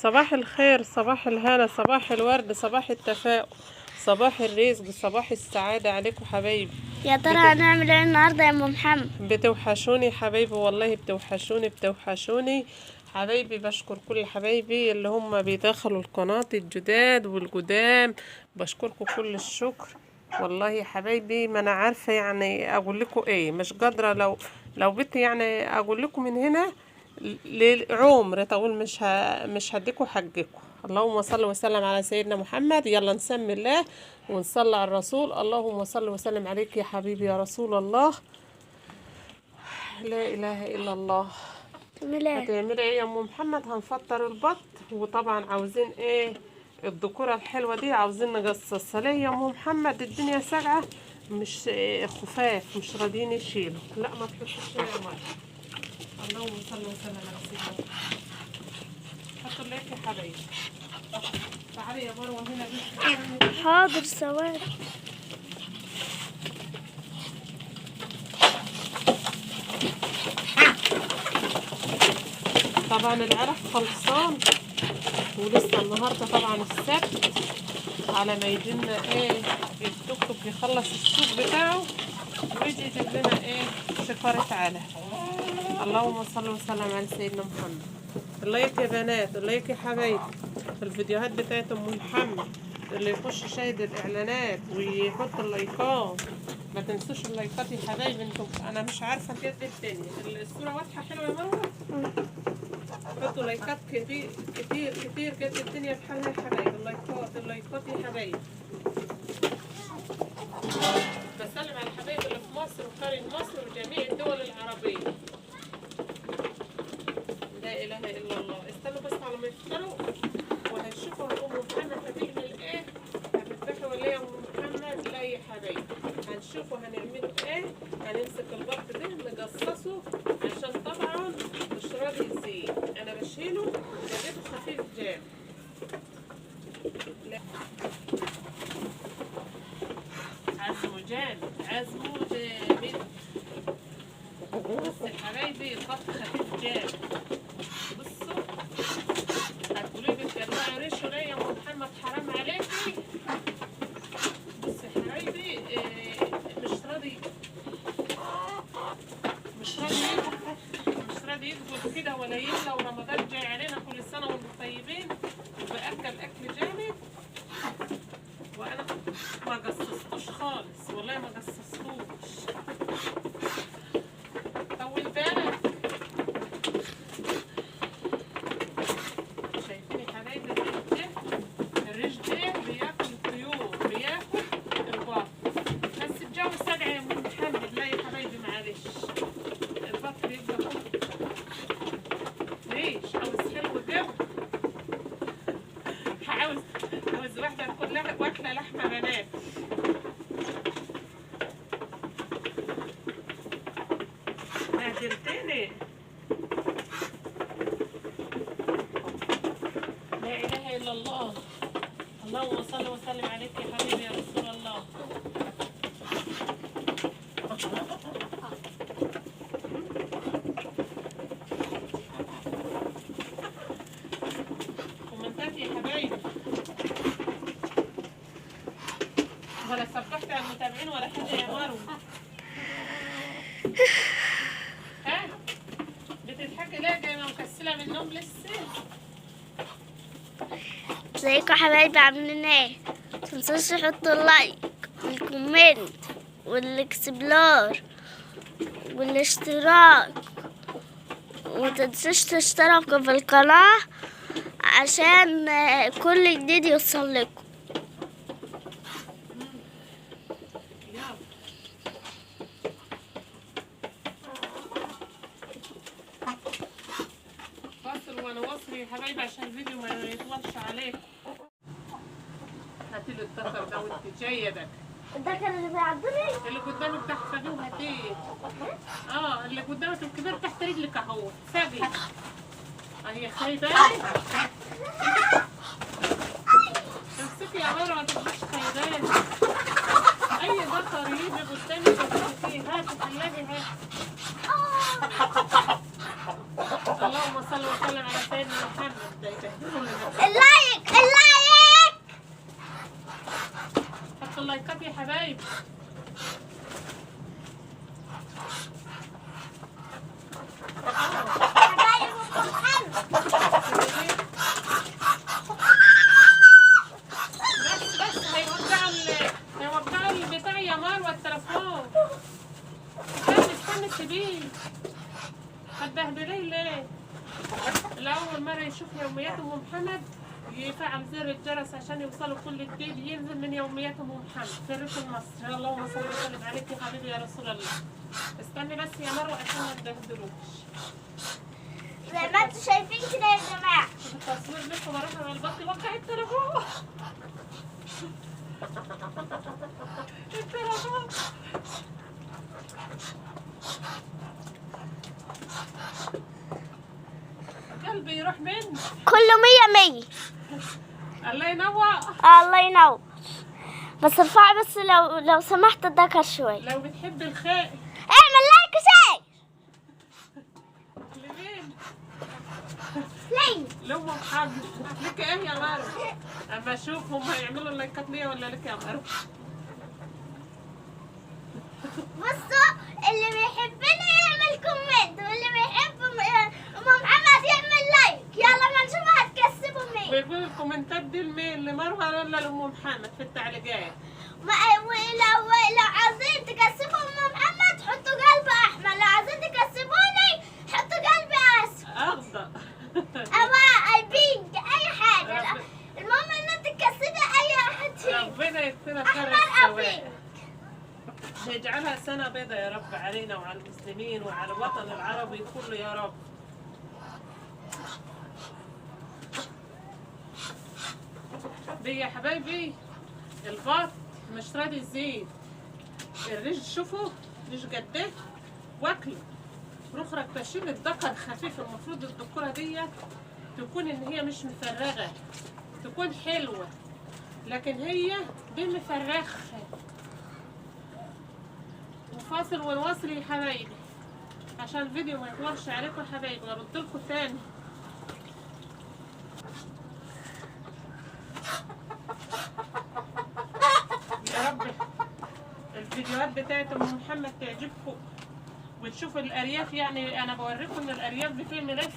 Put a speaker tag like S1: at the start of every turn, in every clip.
S1: صباح الخير، صباح الهنا، صباح الورد، صباح التفاؤل، صباح الرزق، صباح السعادة عليكم حبايبي.
S2: يا ترى هنعمل ايه النهارده يا ام محمد؟
S1: بتوحشوني حبايبي، والله بتوحشوني حبايبي. بشكر كل حبايبي اللي هم بيدخلوا القناة الجداد والقدام، بشكركم كل الشكر والله يا حبايبي. ما انا عارفة يعني اقول لكم ايه، مش قادرة. لو بدي يعني اقول لكم من هنا لعمر طول مش هديكوا حقكم. اللهم صل وسلم على سيدنا محمد. يلا نسمي الله ونصلي على الرسول. اللهم صل وسلم عليك يا حبيبي يا رسول الله. لا اله الا الله. هتعملي ايه يا ام محمد؟ هنفطر البط، وطبعا عاوزين ايه الذكوره الحلوه دي، عاوزين نقصصها. ليه يا ام محمد؟ الدنيا ساقعه، مش خفاف، مش راضيين يشيلوا. لا ما تحطش يا ميه. اللهم صل وسلم على سيدنا محمد. حطوا لك يا حبايبي. تعالي يا مروه هنا بس.
S2: حاضر ثواني.
S1: طبعا العرف خلصان، ولسه النهارده طبعا السبت، على ما يجينا ايه التوك توك يخلص السوق بتاعه ويجي يجيب لنا ايه شكارة على. اللهم صل وسلم على سيدنا محمد. اللايك يا بنات، اللايك يا حبايبي. الفيديوهات بتاعت ام محمد اللي يخش يشاهد الاعلانات ويحط اللايكات، ما تنسوش اللايكات يا حبايبي. انتم انا مش عارفه كده الدنيا، الصوره واضحه حلوه يا مروه. حطوا لايكات كتير كتير كتير كده، الدنيا بحالها يا حبايبي. اللايكات يا حبايبي. بسلم على الحبايب اللي في مصر وخارج مصر وجميع الدول العربيه. لا اله الا الله. استنوا بس على ما يفطروا وهنشوفوا ام محمد هتعمل ايه. هتذبحوا ولا ايه يا ام محمد؟ لا يا حبايبي، هنشوفوا هنعملوا ايه. هنمسك البط ده نقصصه عشان طبعا مش راضي يزيد. انا بشيله لقيته خفيف جامد. عزمه جامد، عزمه جامد. بس يا حبايبي البط خفيف جامد. بصوا هتقولوا لي بتجمعوا ريشه ليه يا ام محمد؟ حرام عليكي. بصوا يا حبايبي مش راضي يدخل كده ولا يملى، ورمضان جاي علينا كل سنه وانتم طيبين. وباكل اكل جامد، وانا ما قصصتوش خالص والله، ما قصصتوش. طول بالك. شايفين يا حبايبي الريش ده بياكل الطيور، بياكل البط. بس الجو ساقع يا ام محمد. لا يا حبايبي معلش، البط بيبقى ريش. عاوز حلو جو، عاوز واحدة تكون واكلة لحمة بنات. هاجرتني. لا إله إلا الله. اللهم صل وسلم عليك يا حبيبي يا رسول الله. كومنتات يا حبايبي. ولا صبحت على المتابعين ولا حاجة يا مروة. ها بتضحكي ليه؟ جاية مكسلة من النوم لسه؟
S2: ازيكم يا حبايبي، عاملين ايه؟ متنسوش تحطوا اللايك والكومنت والاكسبلور والاشتراك، ومتنسوش تشتركوا في القناة عشان كل جديد يوصل لكم.
S1: فاصل وانا واصل يا حبايبي عشان الفيديو ما يطولش عليكم. هاتي لي الدكر ده وانت جايه. ده
S2: الدكر اللي بيعضني
S1: اللي قدامك تحت خديه وهاتيه. اللي قدامك الكبير تحت رجلك اهو ساقي. اهي خايبه. امسكي يا مروه ما تبقيش خايباني. اي ذكر يجي قدامك تمسكيه. هاتي خليكي هاتي. اللهم صل وسلم على سيدنا محمد. ده يبهدلوا حبايبي. بس هيوقعوا البتاع يا مروة التليفون. استني سيبيه. هتبهدليه ليه؟ لأول مرة يشوف يوميات أم محمد يفعل زر الجرس عشان يوصلوا كل جديد ينزل من يوميات أم محمد في الريف المصري. اللهم صل وسلم عليك يا حبيبي يا رسول الله. استني بس يا مروة عشان ما تبهدلوش.
S2: زي ما انتوا شايفين كده يا جماعة.
S1: التصوير لسه بروح على البطل وقع التليفون. التليفون قلبي يروح مني.
S2: كله 100 100.
S1: الله ينور.
S2: الله ينور. بس ارفعي بس لو سمحت الذكر شوي.
S1: لو بتحب الخير
S2: اعمل لايك وشير.
S1: لمين؟
S2: لين
S1: لأم محمد. لك ايه يا مروة؟ اما اشوف هم هيعملوا اللايكات ليا ولا لك يا مروة.
S2: بصوا اللي بيحبني يعمل كومنت واللي بيحب ام محمد يعمل لايك. يلا ما نشوف هتكسبوا مين.
S1: بيقولوا الكومنتات دي لمين؟ لمروة ولا لأم محمد في التعليقات؟
S2: ولو عايزين تكسبوا ام محمد حطوا قلب احمر. لو عايزين تكسبوني حطوا قلب اسود.
S1: اخضر.
S2: اما بينك اي حاجه. المهم ان انت تكسبي اي احد.
S1: ربنا يكفينا خير
S2: احمر او
S1: السواد.
S2: بينك.
S1: يجعلها سنة بيضاء يا رب علينا وعلى المسلمين وعلى الوطن العربي كله يا رب. دي يا حبايبي البط مش راضي يزيد. الريش شوفوا ريش قد واكله. نخرج بشيل الذكر خفيف. المفروض الذكوره ديت تكون ان هي مش مفرغه، تكون حلوه، لكن هي دي مفرخه. وفاصل ونواصل يا حبايبي عشان الفيديو ما يطولش عليكم يا حبايبي. ارد لكم تاني. يا رب الفيديوهات بتاعت ام محمد تعجبكم وتشوفوا الارياف. يعني انا بوريكم ان الارياف بتعمل ايه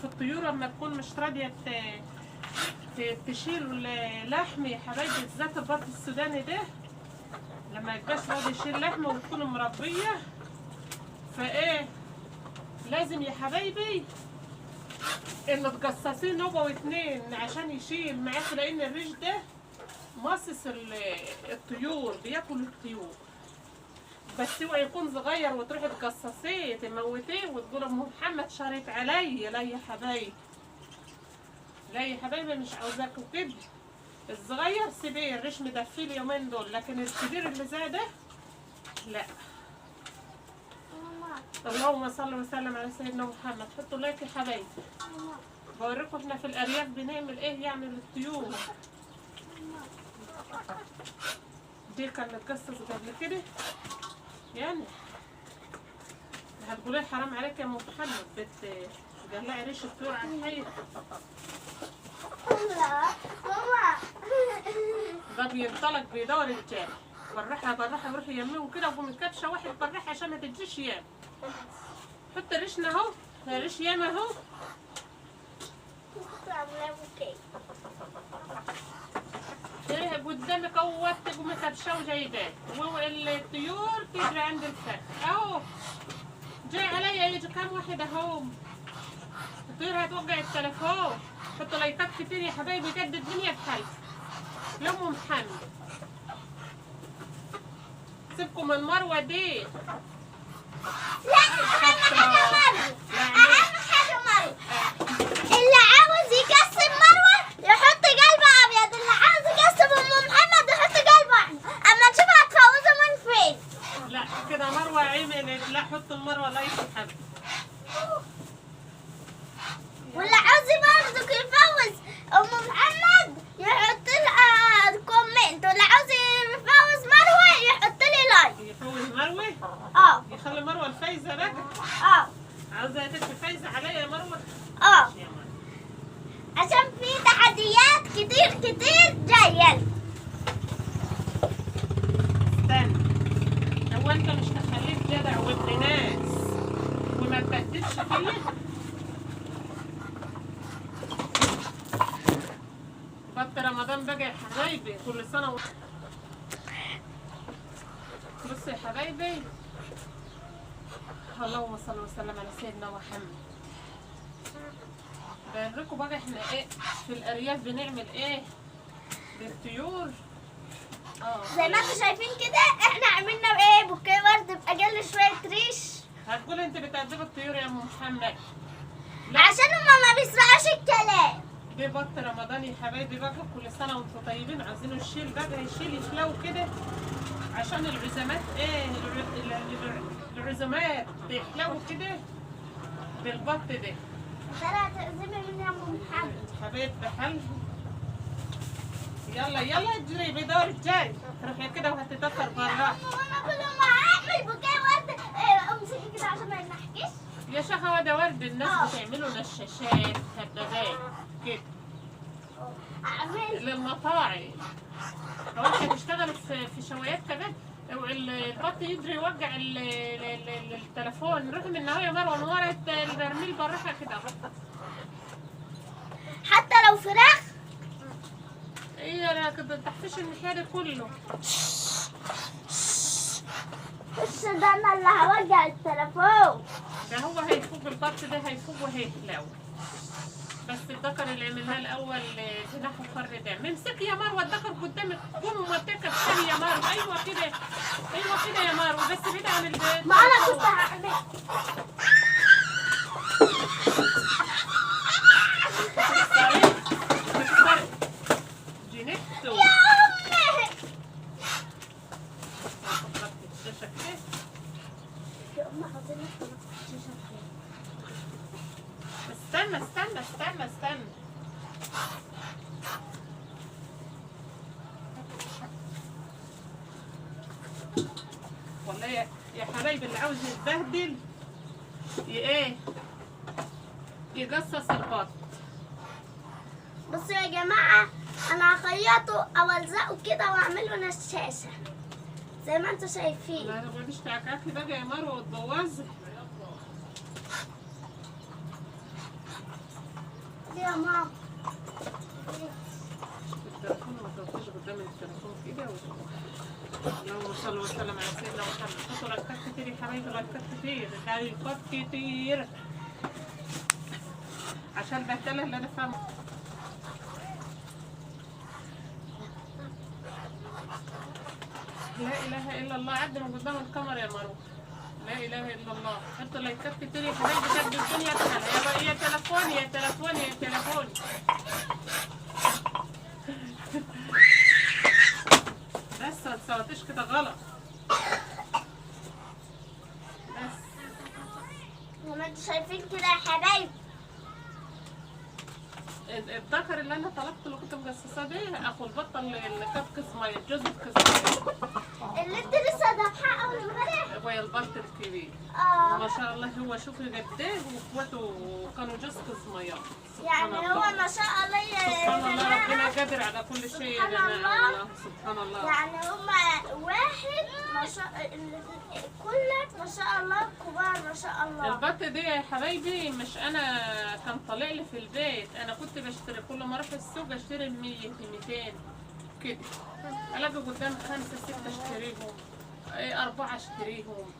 S1: في الطيور لما تكون مش راضيه تشيل لحم يا حبايبي. بالذات البط السوداني ده لما يبقاش راضي يشيل لحمه وتكون مربيه فايه لازم يا حبايبي ان تقصصيه نوبه واتنين عشان يشيل معاك. لان الريش ده مصص الطيور بياكل الطيور. بس اوعي يكون صغير وتروحي تقصصيه تموتيه وتقول ام محمد شريت عليا. لا يا حبايبي، لا يا حبايبي مش عاوزاكوا كده. الصغير سيبيه الريش مدفيه اليومين دول، لكن الكبير اللي زي ده لا. اللهم صل وسلم على سيدنا محمد. حطوا لايك يا حبايبي. بوريكم احنا في الارياف بنعمل ايه يعني للطيور. دي كانت متقصص قبل كده يعني. هتقولي حرام عليك يا ام محمد بتقلعي ريش الطيور على الحيط. ده بينطلق بيدور الجامع. بالراحه بالراحه بروح يمين كده وقوم الكبشه واحد بالراحه عشان ما تجيش يام. حط ريشنا اهو. ريش ياما اهو. ايه قدامك اهو تقومي كبشه وجايباه والطيور تجري عند الفرخ اهو. جاي عليا يجي كام واحد اهو. الطيور هتوقع التليفون. حطوا لايكات كتير يا حبايبي قد الدنيا بحالها. يا ام محمد سيبكم من مروه دي.
S2: لا اهم حاجه مروه. اللي عاوز يكسب مروه يحط قلب ابيض. اللي عاوز يكسب ام محمد يحط قلب احمر. اما نشوف هتفوزوا من فين.
S1: لا كده مروه عملت. لا حط المروه لايك يا حبيبي.
S2: واللي عاوز برضه يفوز ام محمد يحط لها كومنت. واللي عاوز يفوز مروه يحط لي لايك.
S1: يفوز مروه؟ يخلي مروه الفايزه بقى. عاوزه تبقي فايزه عليا يا مروه؟
S2: عشان في تحديات كتير جايه.
S1: انت مش تخليك جدع وابن ناس وما تبدلش فيا؟ بط رمضان بقى يا حبايبي، كل سنة بصوا يا حبايبي، اللهم صل وسلم على سيدنا محمد. بوريكم بقى احنا ايه في الارياف بنعمل ايه للطيور.
S2: زي ما انتوا شايفين كده احنا عملنا ايه بوكيه ورد باقل شويه ريش.
S1: هتقول انت بتأدب الطيور يا ام محمد؟
S2: عشان هما ما بيسمعوش الكلام.
S1: دي بط رمضان يا حبايبي بقى، كل سنه وانتم طيبين. عايزينه يشيل بقى، يشيل يحلو كده عشان العزومات ايه العزومات بيحلو كده بالبط ده.
S2: ترى هتعزمي مني يا ام محمد.
S1: حبيب بحل. يلا يلا اجري بدور جاي، روحي كده وهتتاخر برا.
S2: وانا كل ما اعمل بوكيه ورد امسكي كده عشان ما ينحكيش.
S1: يا شيخة ده ورد، الناس بتعملوا نشاشات هبابات كده
S2: اعمل
S1: للمطاعم. لو انت هتشتغل في شوايات كمان، البط يجري يوقع التليفون، روحي من النهاية يا مروة من ورا البرميل براحة كده.
S2: حتى لو فراخ.
S1: ايه انا كنت تحفيش المحيار كله.
S2: بس ده انا اللي هوقع التليفون.
S1: ده هو هيفوق البط ده، هيفوق وهيحلو. بس الذكر اللي عملناه الاول جناحه فر ده. امسكي يا مروه الذكر قدامك، قومي ومتكه بسري يا مروه. ايوه كده، ايوه كده يا مروه، بس بعيد عن البيت.
S2: ما انا كنت هعمل.
S1: جنيتو
S2: يا امي. يا امي عاوزين نحط الشاشه.
S1: استنى استنى استنى استنى. والله يا حبايبي اللي عاوز يتبهدل ايه يقصص البط.
S2: بصوا يا جماعه انا هخيطه او الزقه كده واعمله نشاشه زي ما انتوا شايفين.
S1: ما تقعديش تعكعكي بقى يا مروه وتبوظي.
S2: يا ماما
S1: التليفون ما تقفيش قدام التليفون كده اللهم صل وسلم على سيدنا محمد. حطوا لايكات كتير يا حبايبي، لايكات كتير، لايكات كتير عشان البهدله اللي انا فاهمها. لا اله الا الله. عد من قدام الكاميرا يا مروه. لا اله الا الله. حطوا لايكات كتير يا حبايبي، قد الدنيا بحالها. يا تليفون يا تليفون يا تليفون. بس ما تصوتيش كده غلط. بس
S2: زي ما انتوا شايفين كده يا حبايبي.
S1: الذكر اللي انا طلبته اللي كنت مجسساه ده اخو البطه اللي كانت قسمه جوز قسمه
S2: اللي انت لسه ذبحاه اول امبارح.
S1: ويا البط الكبير. ما شاء الله هو شوفي قد ايه، واخواته كانوا جوز قسميات.
S2: يعني هو ما شاء الله يا
S1: سبحان الله، ربنا
S2: جماعه.
S1: قادر على كل شيء يا
S2: سبحان
S1: جماعه.
S2: الله.
S1: سبحان الله.
S2: يعني هما واحد ما شاء كلك ما شاء الله كبار ما شاء الله.
S1: البط دي يا حبايبي مش انا كان طالع لي في البيت، انا كنت بشتري كل ما اروح السوق اشتري 100 200 كده، الاقي قدام 5 6 اشتريهم، 4 اشتريهم.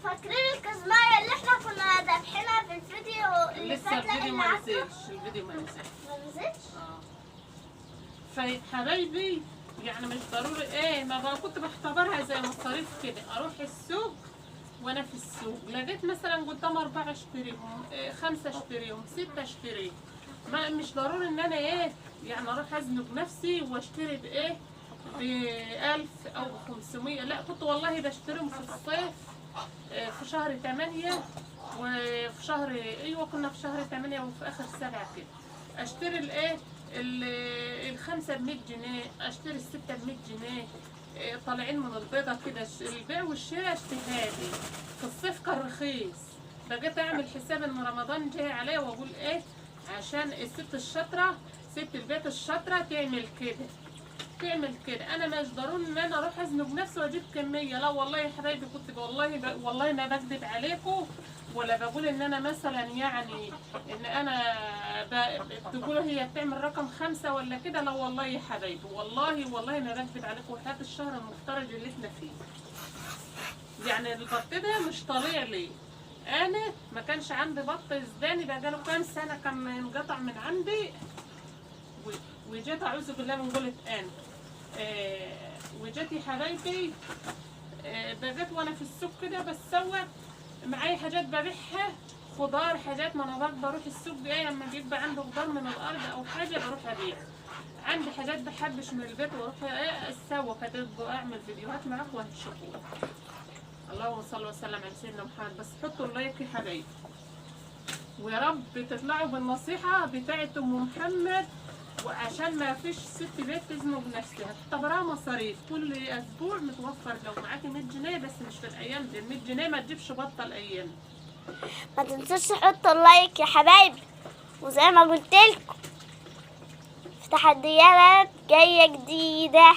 S2: فاكرين الكزمايه اللي احنا كنا ذابحينها في الفيديو اللي
S1: لسه
S2: فات؟
S1: الفيديو ما نزلش، الفيديو ما نزلش.
S2: ما نزلش؟
S1: فحبايبي يعني مش ضروري ايه، ما بقى كنت بعتبرها زي مصاريف كده. اروح السوق وانا في السوق لقيت مثلا قدام 4 اشتريهم، 5 اشتريهم، 6 اشتريهم. ما مش ضروري ان انا ايه يعني اروح ازنق نفسي واشتري بايه ب 1000 او ب 500. لا كنت والله بشتريهم في الصيف، في شهر 8 وفي شهر ايوه كنا في شهر 8 وفي اخر 7 كده. اشتري الايه الخمسة ب100 جنيه، اشتري الستة ب100 جنيه. طالعين من البيضة كده. البيع والشراء اجتهادي. في الصيف كان رخيص. بقيت اعمل حساب ان رمضان جاي عليا واقول ايه عشان الست الشاطرة، ست البيت الشاطرة تعمل كده. تعمل كده. انا مش ضروري ان انا اروح ازنق نفسي واجيب كميه، لا والله يا حبايبي كنت والله ما بكذب عليكم، ولا بقول ان انا مثلا يعني ان انا تقولوا هي بتعمل رقم 5 ولا كده، لا والله يا حبايبي والله ما بكذب عليكم. وحياة الشهر المفترج اللي احنا فيه يعني البط ده مش طبيعي ليه. انا ما كانش عندي بط زداني بقاله كام سنه، كان انقطع من عندي وجيت اعوذ بالله من قولة انا وجيت يا حبايبي بقيت وانا في السوق كده بسوق معايا حاجات ببيعها، خضار حاجات، ما انا برضه بروح السوق دي لما بيبقى عندي خضار من الارض او حاجه بروح ابيع. عندي حاجات بحبش من البيت واروح اسوق كده، اعمل فيديوهات معاكم وهتشوفوها. اللهم صل وسلم على سيدنا محمد. بس حطوا اللايك يا حبايبي، ويا رب تطلعوا بالنصيحه بتاعت ام محمد، وعشان ما فيش ست بيت تزنق نفسها. تعتبرها مصاريف كل اسبوع متوفر لو معاكي 100 جنيه، بس مش في الايام دي. 100 جنيه ما تجيبش بطه الايام.
S2: ما تنسوش تحطوا اللايك يا حبايبي، وزي ما قلت لكم في تحديات جايه جديده.